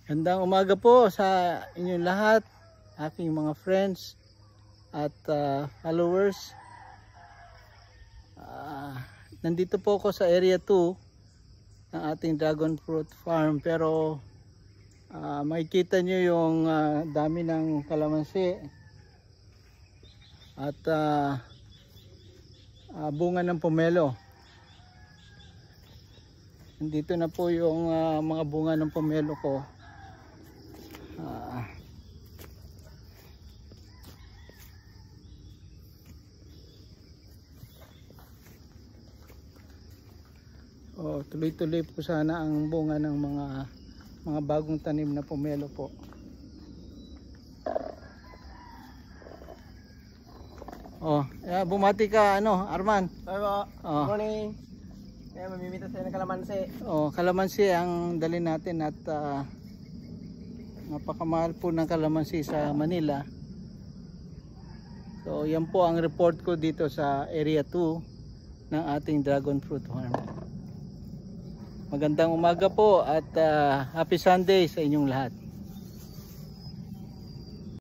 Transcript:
Gandang umaga po sa inyong lahat, aking mga friends at followers. Nandito po ako sa area 2 ng ating dragon fruit farm, pero makikita nyo yung dami ng kalamansi at bunga ng pomelo. Nandito na po yung mga bunga ng pomelo ko. Tuloy-tuloy po sana ang bunga ng mga bagong tanim na pomelo po. Bumati ka Arman. Sorry po. Good morning. Kaya mamimita tayo ng kalamansi. Kalamansi ang dali natin at napakamahal po ng kalamansi sa Manila. So yan po ang report ko dito sa area 2 ng ating dragon fruit farm. Magandang umaga po at happy Sunday sa inyong lahat.